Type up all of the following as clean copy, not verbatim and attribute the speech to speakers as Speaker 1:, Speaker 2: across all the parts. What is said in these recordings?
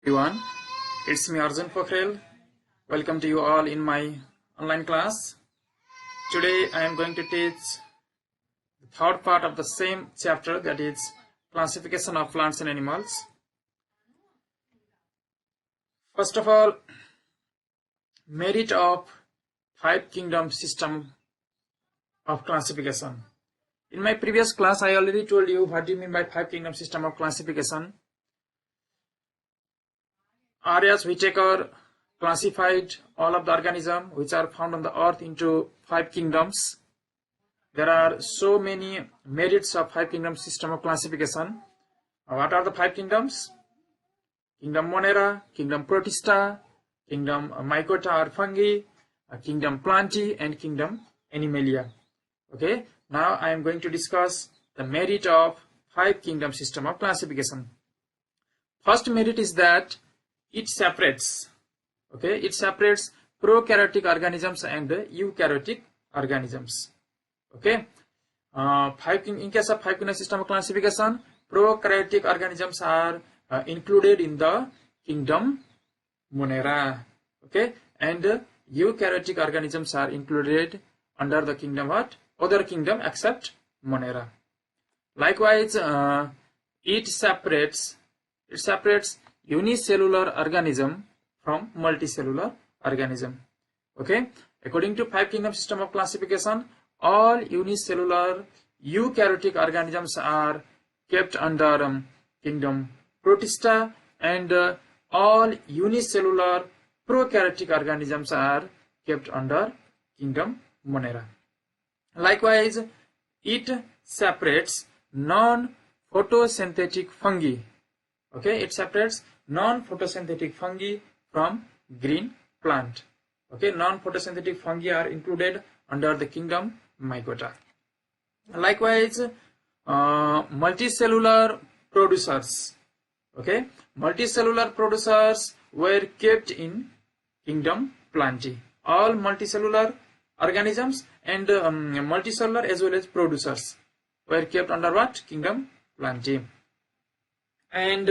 Speaker 1: Everyone, it's me Arjun Pokhrel. Welcome to you all in my online class. Today I am going to teach the third part of the same chapter, that is classification of plants and animals. First of all, merit of five kingdom system of classification. In my previous class I already told you what do you mean by five kingdom system of classification. Arias Whitaker classified all of the organisms which are found on the earth into five kingdoms. There are so many merits of five kingdom system of classification. What are the five kingdoms? Kingdom Monera, Kingdom Protista, Kingdom Mycota or fungi, Kingdom Plantae, and Kingdom Animalia. Okay, now I am going to discuss the merit of five kingdom system of classification. First merit is that it separates prokaryotic organisms and eukaryotic organisms. Okay, in case of five kingdom system of classification, prokaryotic organisms are included in the kingdom Monera. Okay, and eukaryotic organisms are included under the kingdom what? Other kingdom except Monera. Likewise, it separates unicellular organism from multicellular organism. Okay, according to five kingdom system of classification, all unicellular eukaryotic organisms are kept under kingdom Protista, and all unicellular prokaryotic organisms are kept under kingdom Monera. Likewise, it separates non-photosynthetic fungi. Okay, it separates non-photosynthetic fungi from green plant. Okay, non-photosynthetic fungi are included under the kingdom Mycota. Likewise, multicellular producers. Okay, multicellular producers were kept in kingdom Plantae. All multicellular organisms and multicellular as well as producers were kept under what? Kingdom Plantae. And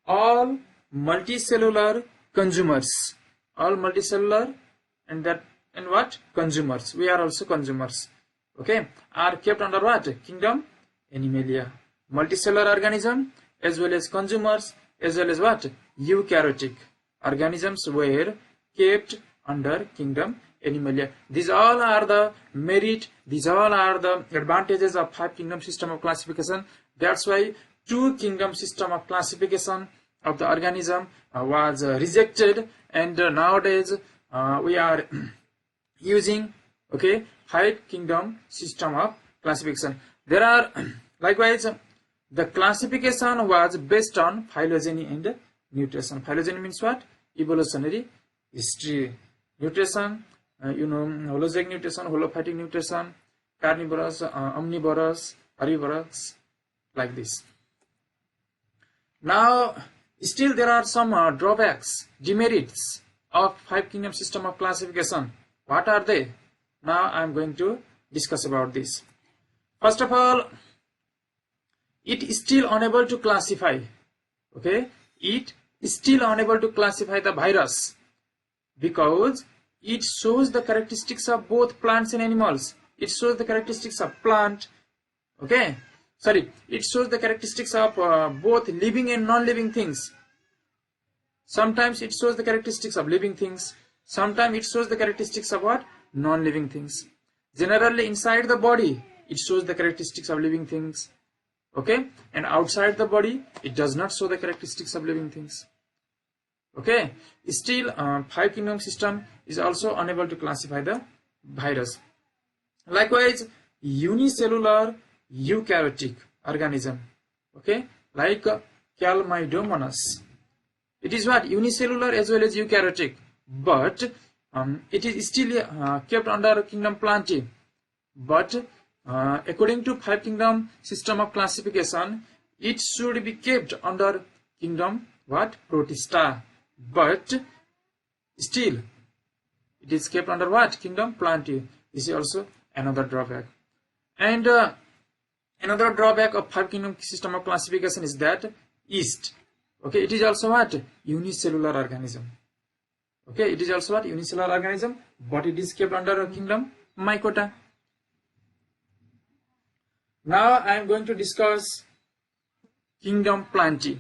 Speaker 1: all multicellular consumers, and what? Consumers. We are also consumers. Okay, are kept under what? Kingdom Animalia. Multicellular organism as well as consumers as well as what? Eukaryotic organisms were kept under kingdom Animalia. These all are the merit, these all are the advantages of five kingdom system of classification. That's why two kingdom system of classification of the organism was rejected, and nowadays we are using five kingdom system of classification. There are likewise the classification was based on phylogeny and nutrition. Phylogeny means what? Evolutionary history. Nutrition, holozoic nutrition, holophytic nutrition, carnivorous, omnivorous, herbivorous, like this. Now, still there are some drawbacks, demerits of five kingdom system of classification. What are they? Now I am going to discuss about this. First of all, it is still unable to classify. Okay, it is still unable to classify the virus because it shows the characteristics of both plants and animals. It shows the characteristics of plant. Okay. It shows the characteristics of both living and non-living things. Sometimes it shows the characteristics of living things. Sometimes it shows the characteristics of what? Non-living things. Generally inside the body, it shows the characteristics of living things. Okay, and outside the body, it does not show the characteristics of living things. Okay, still five kingdom system is also unable to classify the virus. Likewise, unicellular eukaryotic organism, okay, like Calmidomonas. It is what? Unicellular as well as eukaryotic, but it is still kept under kingdom Plantae. But according to five kingdom system of classification, it should be kept under kingdom what? Protista. But still it is kept under what? Kingdom Plantae. This is also another drawback. And another drawback of five kingdom system of classification is that yeast. Okay, it is also what? Unicellular organism. Okay, it is also what? Unicellular organism, but it is kept under a kingdom Mycota. Now I am going to discuss kingdom Plantae.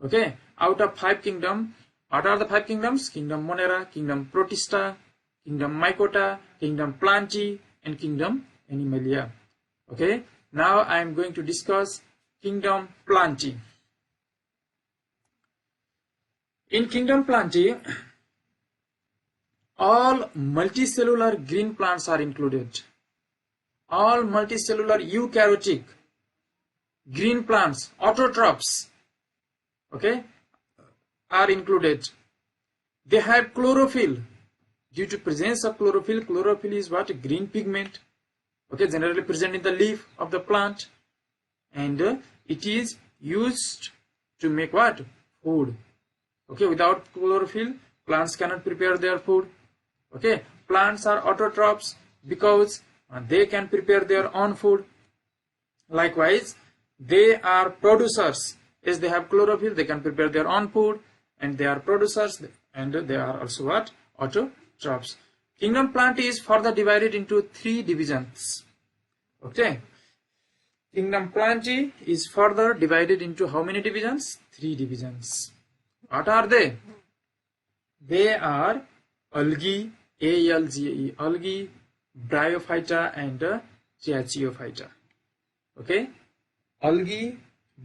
Speaker 1: Okay, out of 5 kingdoms, what are the 5 kingdoms? Kingdom Monera, kingdom Protista, kingdom Mycota, kingdom Plantae, and kingdom Animalia. Okay, now I am going to discuss kingdom Plantae. In kingdom Plantae, all multicellular green plants are included. All multicellular eukaryotic green plants, autotrophs, okay, are included. They have chlorophyll. Due to presence of chlorophyll, chlorophyll is what? Green pigment, okay, generally present in the leaf of the plant, and it is used to make what? Food. Okay, without chlorophyll, plants cannot prepare their food. Okay, plants are autotrophs because they can prepare their own food. Likewise, they are producers. As they have chlorophyll, they can prepare their own food, and they are producers, and they are also what? Autotrophs. Kingdom Plantae is further divided into 3 divisions. Okay, kingdom Plantae is further divided into how many divisions? 3 divisions. What are they? They are algae, A-L-G-A-E, algae, Bryophyta, and Triachiophyta. Okay, algae,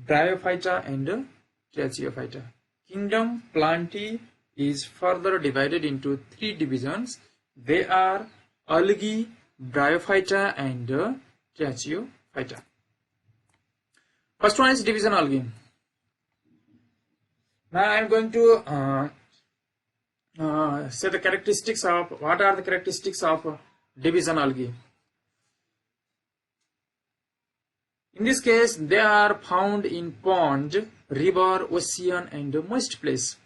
Speaker 1: Bryophyta, and Triachiophyta. Kingdom Plantae is further divided into 3 divisions. They are algae, Bryophyta, and Triachiophyta. First one is division algae. Now I am going to say the characteristics of, what are the characteristics of division algae. In this case, they are found in pond, river, ocean, and moist place.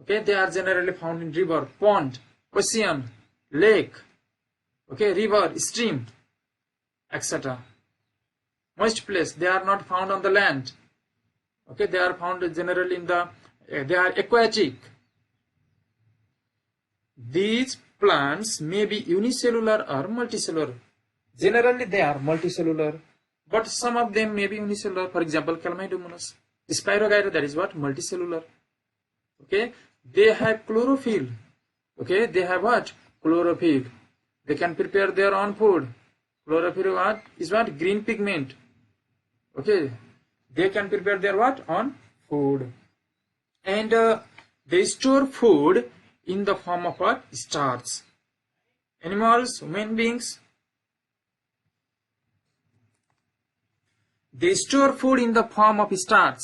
Speaker 1: Okay, they are generally found in river, pond, ocean, lake, okay, river, stream, etc. Moist place, they are not found on the land. Okay, they are found generally in the, they are aquatic. These plants may be unicellular or multicellular. Generally, they are multicellular, but some of them may be unicellular. For example, Calmidomonas, Spirogyra, that is what? Multicellular. Okay, they have chlorophyll. Okay, they have what? Chlorophyll. They can prepare their own food. Chlorophyll what? Is what? Green pigment. Okay, they can prepare their what? On food. And they store food in the form of what? Starch. Animals, human beings, they store food in the form of starch.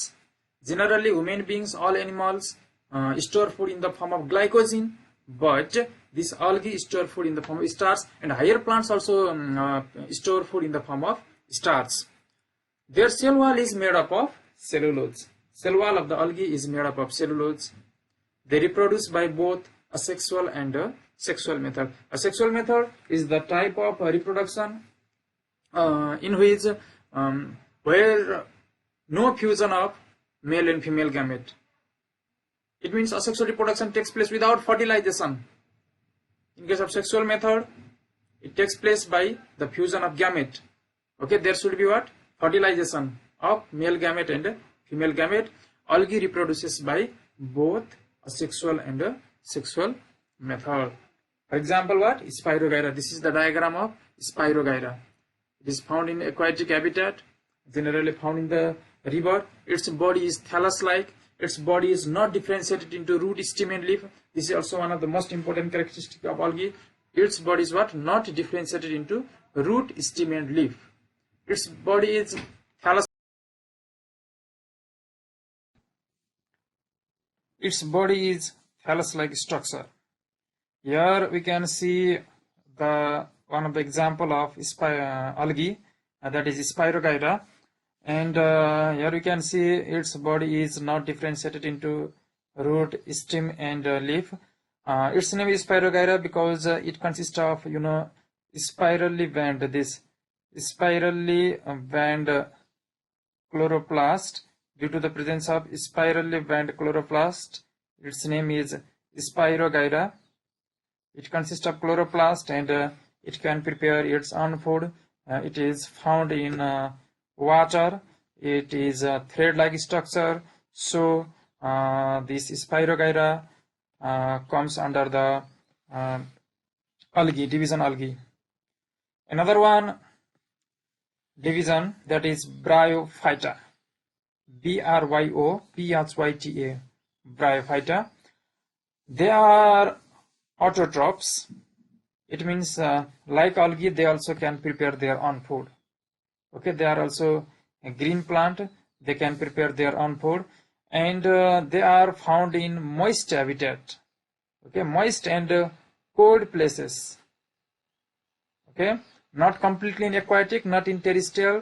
Speaker 1: Generally, human beings, all animals store food in the form of glycogen, but this algae store food in the form of starch, and higher plants also store food in the form of starch. Their cell wall is made up of cellulose. Cell wall of the algae is made up of cellulose. They reproduce by both asexual and sexual method. Asexual method is the type of reproduction in which where no fusion of male and female gamete. It means asexual reproduction takes place without fertilization. In case of sexual method, it takes place by the fusion of gamete. Okay, there should be what? Fertilization of male gamete and female gamete. Algae reproduces by both asexual and sexual method. For example, what? Spirogyra. This is the diagram of Spirogyra. It is found in aquatic habitat, generally found in the river. Its body is thallus-like. Its body is not differentiated into root, stem, and leaf. This is also one of the most important characteristics of algae. Its body is what? Not differentiated into root, stem, and leaf. Its body is thallus. Its body is thallus-like structure. Here we can see the one of the example of algae, that is Spirogyra, and here we can see its body is not differentiated into root, stem, and leaf. Its name is Spirogyra because it consists of spirally band, this spirally band chloroplast. due to the presence of spirally band chloroplast. Its name is Spirogyra. It consists of chloroplast and it can prepare its own food. It is found in water. It is a thread-like structure. So this Spirogyra comes under the algae, division algae. Another one division, that is Bryophyta. Bryophyta. Bryophyta. They are autotrophs. It means like algae, they also can prepare their own food. Okay, they are also a green plant. They can prepare their own food, and they are found in moist habitat. Okay, moist and cold places. Okay, not completely in aquatic, not in terrestrial.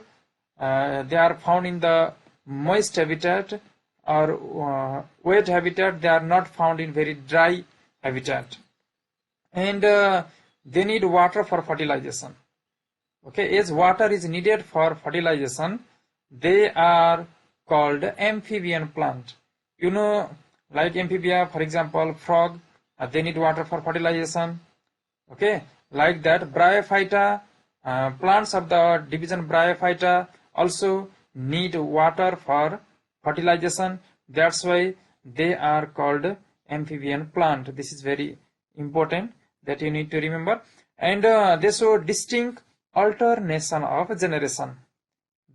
Speaker 1: They are found in the moist habitat or wet habitat. They are not found in very dry habitat, and they need water for fertilization. Okay, as water is needed for fertilization, they are called amphibian plant. You know, like amphibia, for example, frog, they need water for fertilization. Okay, like that, Bryophyta, plants of the division Bryophyta also need water for fertilization. That's why they are called amphibian plant. This is very important that you need to remember. And they show distinct alternation of generation.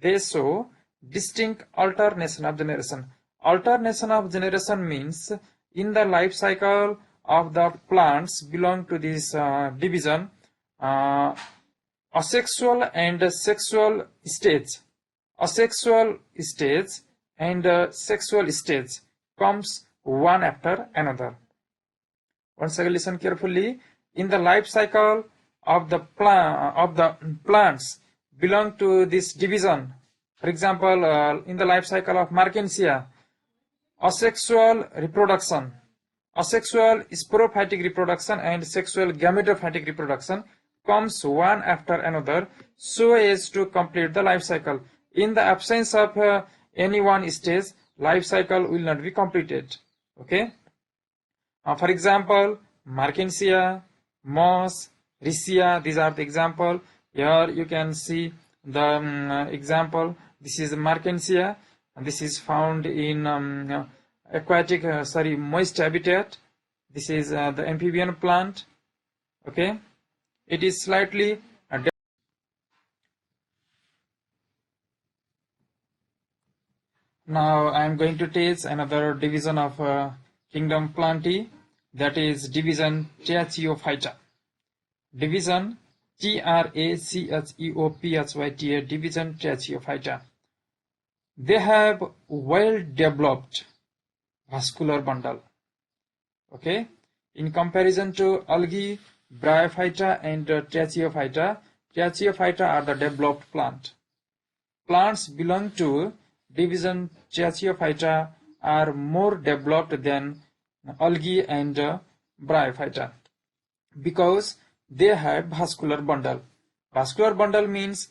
Speaker 1: They show distinct alternation of generation. Alternation of generation means in the life cycle of the plants belong to this division, asexual and sexual stage. Asexual stage and sexual stage comes one after another. Once again, listen carefully. In the life cycle of the plants belong to this division. For example, in the life cycle of Markensia, asexual reproduction, asexual sporophytic reproduction and sexual gametophytic reproduction comes one after another so as to complete the life cycle. In the absence of any one stage, life cycle will not be completed. Okay. For example, Markensia, moss, riccia, these are the example. Here you can see the example. This is Markensia, and this is found in aquatic, moist habitat. This is the amphibian plant. Okay, it is slightly now I am going to teach another division of kingdom Plantae, that is division Trachyophyta. Division Trachyophyta, division Trachyophyta. They have well developed vascular bundle. Okay, in comparison to algae, Bryophyta and Trachyophyta, Trachyophyta are the developed plant. Plants belong to division Trachyophyta are more developed than algae and Bryophyta because they have vascular bundle. Vascular bundle means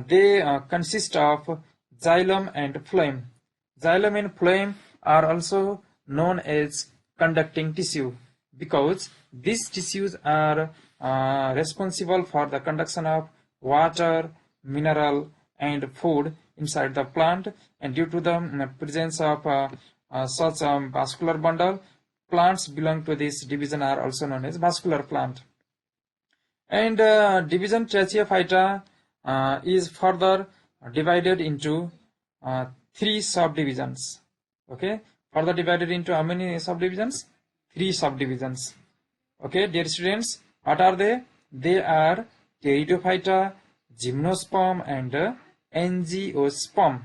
Speaker 1: they consist of xylem and phloem. Xylem and phloem are also known as conducting tissue because these tissues are responsible for the conduction of water, mineral and food inside the plant, and due to the presence of such vascular bundle, plants belong to this division are also known as vascular plant. And division Trachyophyta is further divided into 3 subdivisions. Okay, further divided into how many subdivisions? 3 subdivisions. Okay, dear students, what are they? They are Pteridophyta, Gymnosperm and Angiosperm.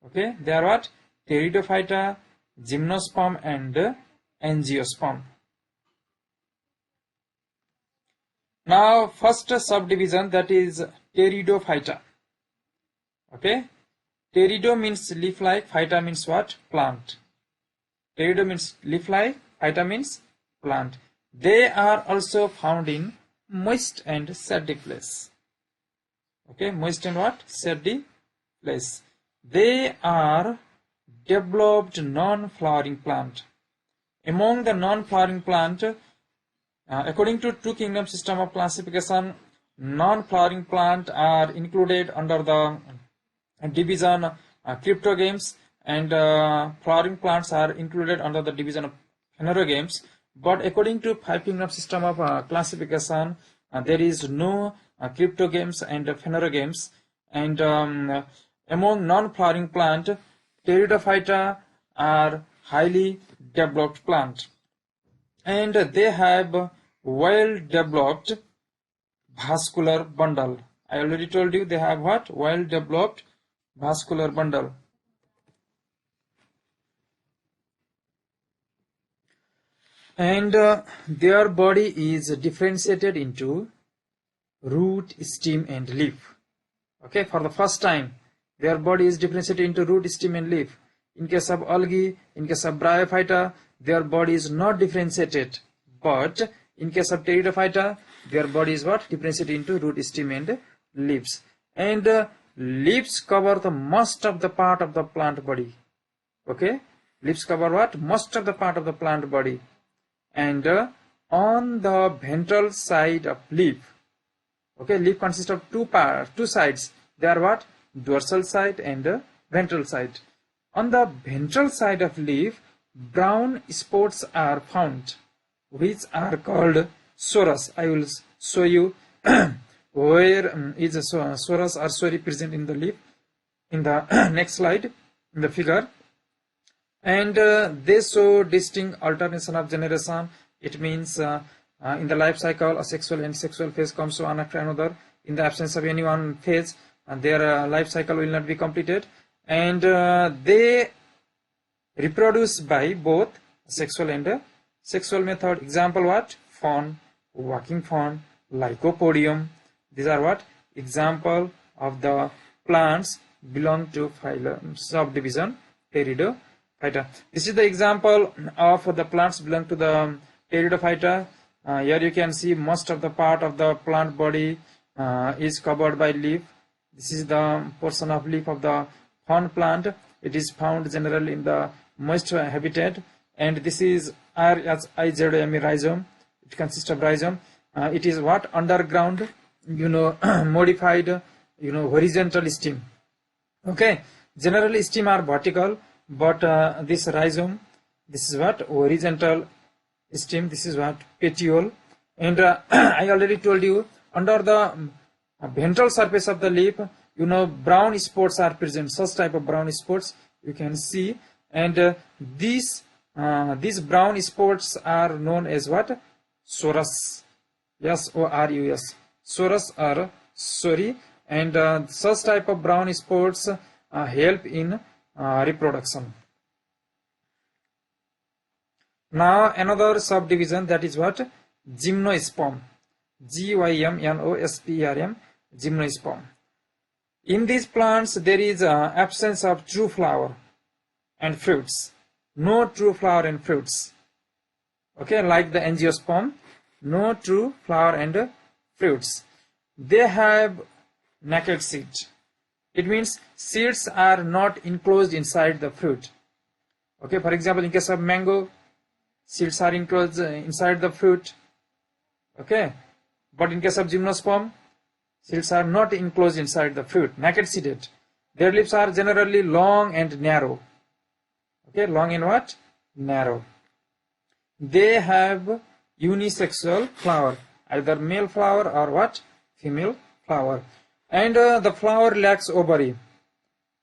Speaker 1: Okay, they are what? Pteridophyta, Gymnosperm and Angiosperm. Now, first subdivision, that is Pteridophyta. Okay, Pterido means leaf-like, phyta means what? Plant. Pterido means leaf-like, phyta means plant. They are also found in moist and sandy place. Okay, moist and what? Sandy place. They are developed non-flowering plant. Among the non-flowering plant, according to two kingdom system of classification, non-flowering plant are included under the division cryptogames, and flowering plants are included under the division of phanerogames. But according to five kingdom system of classification, there is no cryptogames and phanerogames. And among non-flowering plant, Pteridophyta are highly developed plant, and they have well developed vascular bundle. I already told you they have what? Well developed vascular bundle. And their body is differentiated into root, stem and leaf. Okay, for the first time their body is differentiated into root, stem and leaf. In case of algae, in case of Bryophyta, their body is not differentiated, but in case of Pteridophyta, their body is what? Differentiated into root, stem and leaves. And leaves cover the most of the part of the plant body. Okay, leaves cover what? Most of the part of the plant body. And on the ventral side of leaf, okay, leaf consists of two sides. They are what? Dorsal side and ventral side. On the ventral side of leaf, brown spots are found, which are called sorus. I will show you where is a sorus or sori present in the leaf in the next slide in the figure. And they show distinct alternation of generation. It means in the life cycle, a sexual and sexual phase comes one after another. In the absence of any one phase, their life cycle will not be completed. And they reproduce by both sexual and sexual method. Example what? Fawn, walking fawn, lycopodium. These are what? Example of the plants belong to phylum subdivision Pteridophyta. This is the example of the plants belong to the Pteridophyta. Here you can see most of the part of the plant body is covered by leaf. This is the portion of leaf of the fawn plant. It is found generally in the moist habitat. And this is RHIZOME rhizome. It consists of rhizome. It is what? Underground, modified, horizontal stem. Okay, generally stem are vertical, but this rhizome, this is what? Horizontal stem. This is what? Petiole. And I already told you, under the ventral surface of the leaf, brown spots are present. Such type of brown spots you can see. And these brown spots are known as what? Sorus. Yes, O-R-U-S. Sorus or sori. And such type of brown spots help in reproduction. Now another subdivision, that is what? Gymnosperm. Gymnosperm. Gymnosperm. In these plants there is absence of true flower and fruits. No true flower and fruits. Okay, like the angiosperm, no true flower and fruits. They have naked seed. It means seeds are not enclosed inside the fruit. Okay, for example, in case of mango, seeds are enclosed inside the fruit. Okay, but in case of gymnosperm, seeds are not enclosed inside the fruit, naked seeded. Their leaves are generally long and narrow. Okay, long and what? Narrow. They have unisexual flower, either male flower or what? Female flower. And the flower lacks ovary.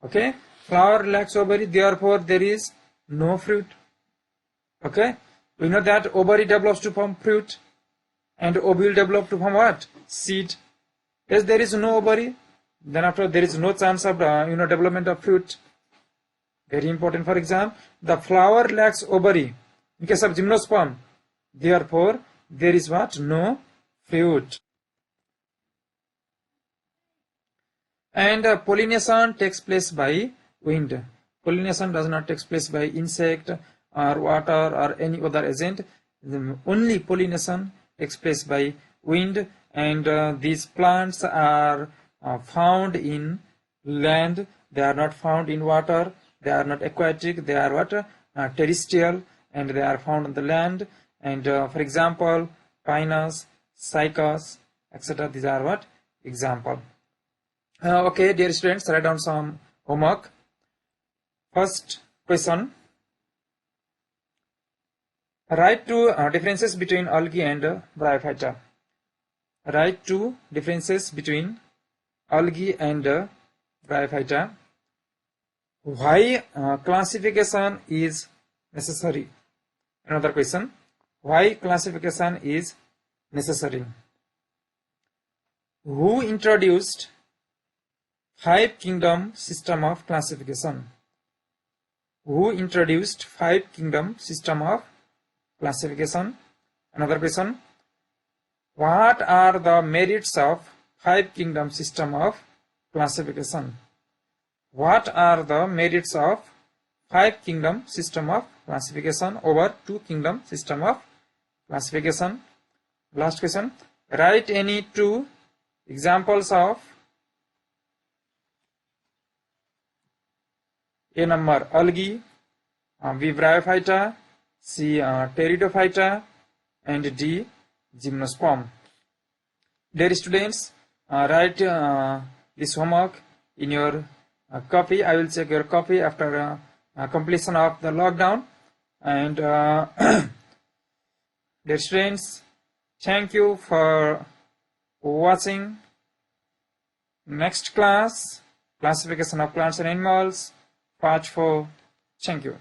Speaker 1: Okay, flower lacks ovary, therefore there is no fruit. Okay, we know that ovary develops to form fruit and ovule develops to form what? Seed. As there is no ovary, then after there is no chance of development of fruit. Very important for exam. The flower lacks ovary in case of gymnosperm, therefore there is what? No fruit. And pollination takes place by wind. Pollination does not take place by insect or water or any other agent. Only pollination takes place by wind. And these plants are found in land. They are not found in water. They are not aquatic, they are what? Terrestrial, and they are found on the land. And for example, Pinus, Cycas, etc. These are what? Example. Okay, dear students, write down some homework. First question. Write two differences between algae and Bryophyta. Write two differences between algae and Bryophyta. Why classification is necessary? Another question. Why classification is necessary? Who introduced five kingdom system of classification? Who introduced five kingdom system of classification? Another question. What are the merits of five kingdom system of classification? What are the merits of five kingdom system of classification over two kingdom system of classification? Last question. Write any two examples of A number algae, B Bryophyta, C Pteridophyta, and D gymnosperm. Dear students, write this homework in your copy. I will check your copy after completion of the lockdown. And dear students, thank you for watching. Next class, classification of plants and animals, part 4. Thank you.